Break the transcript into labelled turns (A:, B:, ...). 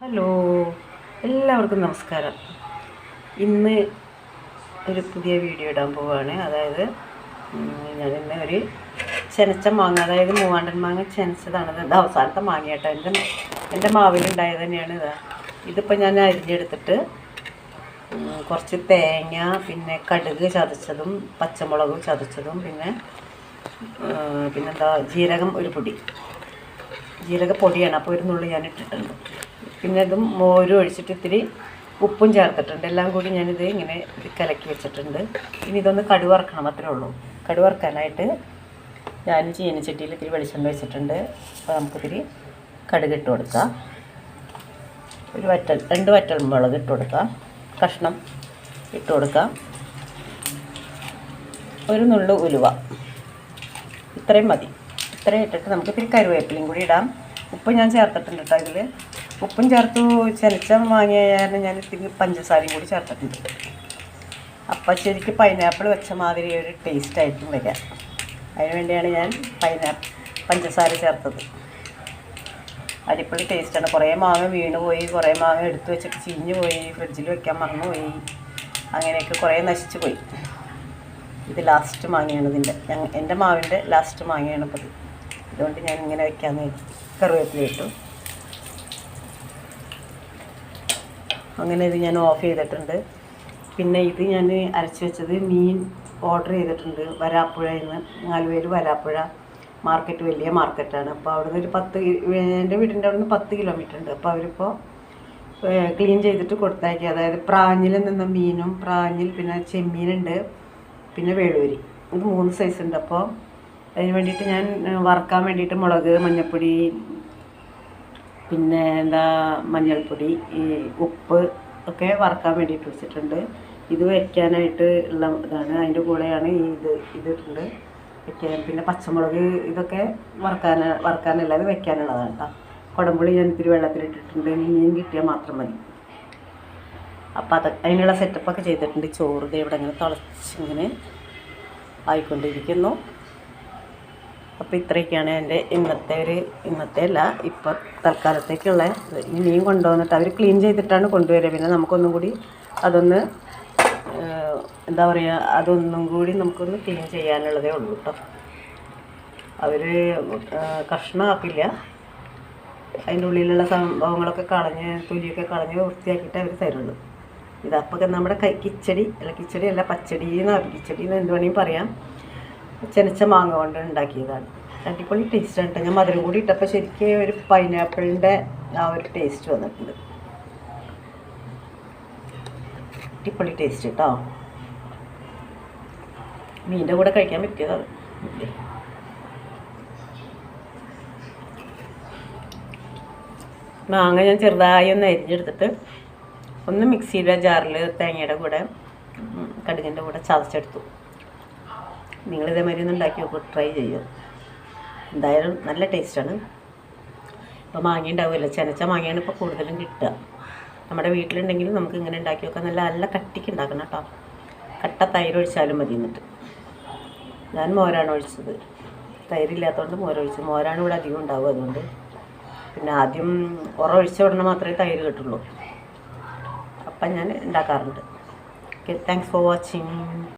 A: Hello, എല്ലാവർക്കും നമസ്കാരം. ഇന്ന് ഒരു പുതിയ വീഡിയോ ഇടാൻ പോവുകയാണ്. അതായത് ഞാനിന്ന് ഒരു ചെനച്ച മാങ്ങ, അതായത് മൂവാണ്ടൻ മാങ്ങ ചെനച്ചതാണ്. ഇത് അവസാനത്തെ മാങ്ങ കേട്ടോ. എൻ്റെ മാവിലുണ്ടായത് തന്നെയാണ്. ഇതിപ്പോൾ ഞാൻ അരിഞ്ഞെടുത്തിട്ട് കുറച്ച് തേങ്ങ, പിന്നെ കടുക് ചതച്ചതും പച്ചമുളക് ചതച്ചതും പിന്നെന്താ ജീരകം, ഒരു പൊടി ജീരകപ്പൊടിയാണ്. അപ്പോൾ ഒരു നുള്ളി ഞാൻ ഇട്ടിട്ടുണ്ട്. പിന്നെ ഇതും മോരും ഒഴിച്ചിട്ട് ഇത്തിരി ഉപ്പും ചേർത്തിട്ടുണ്ട്. എല്ലാം കൂടി ഞാനിത് ഇങ്ങനെ കലക്കി വെച്ചിട്ടുണ്ട്. ഇനി ഇതൊന്ന് കടുവറക്കണം, അത്രേ ഉള്ളൂ. കടുവറക്കാനായിട്ട് ഞാൻ ചീനച്ചട്ടിയിൽ ഇത്തിരി വെളിച്ചെണ്ണ വെച്ചിട്ടുണ്ട്. അപ്പോൾ നമുക്കിത്തിരി കടുക് ഇട്ട് കൊടുക്കാം. രണ്ട് വറ്റൽ മുളക് ഇട്ട് കൊടുക്കാം. കഷ്ണം ഇട്ട് കൊടുക്കാം. ഒരു നുള്ളു ഉലുവ, ഇത്രയും മതി. ഇത്രയും ഇട്ടിട്ട് നമുക്ക് ഇത്തിരി കരുവേപ്പിലയും കൂടി ഇടാം. ഉപ്പ് ഞാൻ ചേർത്തിട്ടുണ്ട് കേട്ടോ. ഇതിൽ ഉപ്പും ചേർത്തു. ചെനച്ച മാങ്ങയായിരുന്നു. ഞാൻ ഇത്തിരി പഞ്ചസാരയും കൂടി ചേർത്തിട്ടുണ്ട്. അപ്പം ശരിക്കും പൈനാപ്പിൾ വെച്ച മാതിരി ഒരു ടേസ്റ്റായിരിക്കും വരിക. അതിന് വേണ്ടിയാണ് ഞാൻ പഞ്ചസാര ചേർത്തത്. അടിപൊളി ടേസ്റ്റാണ്. കുറേ മാങ്ങ വീണ് പോയി, കുറേ മാങ്ങ എടുത്തു വെച്ചിട്ട് ചീഞ്ഞു പോയി, ഫ്രിഡ്ജിൽ വെക്കാൻ മറന്നുപോയി, അങ്ങനെയൊക്കെ കുറേ നശിച്ചു പോയി. ഇത് ലാസ്റ്റ് മാങ്ങയാണ്. എൻ്റെ മാവിൻ്റെ ലാസ്റ്റ് മാങ്ങയാണ് ഇപ്പോൾ. അതുകൊണ്ട് ഞാൻ ഇങ്ങനെ വയ്ക്കാമെന്ന് കറിവേപ്പില ഇട്ടു. അങ്ങനെ ഇത് ഞാൻ ഓഫ് ചെയ്തിട്ടുണ്ട്. പിന്നെ ഇത് ഞാൻ അരച്ച് വെച്ചത് മീൻ ഓർഡർ ചെയ്തിട്ടുണ്ട് വരാപ്പുഴയിൽ നിന്ന്. ആലുവയിൽ വരാപ്പുഴ മാർക്കറ്റ് വലിയ മാർക്കറ്റാണ്. അപ്പോൾ അവിടുന്ന് എൻ്റെ വീടിൻ്റെ അവിടെ നിന്ന് 10 കിലോമീറ്റർ ഉണ്ട്. അപ്പോൾ അവരിപ്പോൾ ക്ലീൻ ചെയ്തിട്ട് കൊടുത്തയക്കുക. അതായത് പ്രാഞ്ഞിൽ നിന്ന് മീനും, പ്രാഞ്ഞിൽ, പിന്നെ ചെമ്മീനുണ്ട്, പിന്നെ വേളൂരി, ഇത് 3 സൈസ് ഉണ്ട്. അപ്പോൾ അതിന് വേണ്ടിയിട്ട് ഞാൻ വറുക്കാൻ വേണ്ടിയിട്ട് മുളക്, മഞ്ഞൾപ്പൊടി, പിന്നെ മഞ്ഞൾപ്പൊടി, ഉപ്പ് ഒക്കെ വറുക്കാൻ വേണ്ടിയിട്ട് വെച്ചിട്ടുണ്ട്. ഇത് വയ്ക്കാനായിട്ട് ഉള്ള ഇതാണ്. അതിൻ്റെ കൂടെയാണ് ഇതിട്ടുണ്ട് വയ്ക്കാൻ. പിന്നെ പച്ചമുളക്, ഇതൊക്കെ വറുക്കാനല്ല, ഇത് വയ്ക്കാനുള്ളതാണ് കേട്ടോ. കുടംപുളി ഞാൻ ഇത്തിരി വെള്ളത്തിലിട്ടിട്ടുണ്ട്. മീൻ കിട്ടിയാൽ മാത്രം മതി. അപ്പോൾ അതിനുള്ള സെറ്റപ്പൊക്കെ ചെയ്തിട്ടുണ്ട്. ചോറ് ഇവിടെ ഇങ്ങനെ തിളച്ചിങ്ങനെ ആയിക്കൊണ്ടിരിക്കുന്നു. അപ്പോൾ ഇത്രയൊക്കെയാണ് എൻ്റെ ഇന്നത്തെ അല്ല, ഇപ്പോൾ തൽക്കാലത്തേക്കുള്ള. ഈ മീൻ കൊണ്ടുവന്നിട്ട് അവർ ക്ലീൻ ചെയ്തിട്ടാണ് കൊണ്ടുവരിക. പിന്നെ നമുക്കൊന്നും കൂടി അതൊന്ന് അതൊന്നും കൂടി നമുക്കൊന്ന് ക്ലീൻ ചെയ്യാനുള്ളതേ ഉള്ളൂ കേട്ടോ. അവർ കഷ്ണമാക്കില്ല. അതിൻ്റെ ഉള്ളിലുള്ള സംഭവങ്ങളൊക്കെ കളഞ്ഞ്, തൊലിയൊക്കെ കളഞ്ഞ് വൃത്തിയാക്കിയിട്ട് അവർ തരുള്ളൂ. ഇതപ്പോൾ നമ്മുടെ കിച്ചടി അല്ല, പച്ചടി എന്ന് എന്ത് വേണമെങ്കിൽ പറയാം. ചെനച്ച മാങ്ങ കൊണ്ട് ഉണ്ടാക്കിയതാണ്. അടിപൊളി ടേസ്റ്റാണ് കേട്ടോ. ഞാൻ മധുരം കൂടി ഇട്ടപ്പോൾ ശരിക്കും ഒരു പൈനാപ്പിളിൻ്റെ ആ ഒരു ടേസ്റ്റ് വന്നിട്ടുണ്ട്. അടിപൊളി ടേസ്റ്റ് കേട്ടോ. മീൻ്റെ കൂടെ കഴിക്കാൻ പറ്റിയതാണ്. മാങ്ങ ഞാൻ ചെറുതായി ഒന്ന് അരിഞ്ഞെടുത്തിട്ട് ഒന്ന് മിക്സിയുടെ ജാറിൽ തേങ്ങയുടെ കൂടെ കടുകിൻ്റെ കൂടെ ചതച്ചെടുത്തു. നിങ്ങളിതേമാതിരി ഒന്ന് ഉണ്ടാക്കി നോക്കും, ട്രൈ ചെയ്യും. എന്തായാലും നല്ല ടേസ്റ്റാണ്. ഇപ്പോൾ മാങ്ങ ഉണ്ടാവുമല്ലോ, ചെനച്ച മാങ്ങയാണ് ഇപ്പോൾ കൂടുതലും കിട്ടുക. നമ്മുടെ വീട്ടിലുണ്ടെങ്കിലും നമുക്ക് ഇങ്ങനെ ഉണ്ടാക്കി നോക്കാം. നല്ല കട്ടിക്ക് ഉണ്ടാക്കണം കേട്ടോ. കട്ട തൈര് ഒഴിച്ചാലും മതി. എന്നിട്ട് ഞാൻ മോരാണ് ഒഴിച്ചത്. തൈരില്ലാത്തതുകൊണ്ട് മോരൊഴിച്ചു. മോരാണ് ഇവിടെ അധികം ഉണ്ടാവും. അതുകൊണ്ട് പിന്നെ ആദ്യം ഒഴിച്ച ഉടനെ മാത്രമേ തൈര് കിട്ടുള്ളൂ. അപ്പം ഞാൻ ഉണ്ടാക്കാറുണ്ട്. Okay, thanks for watching.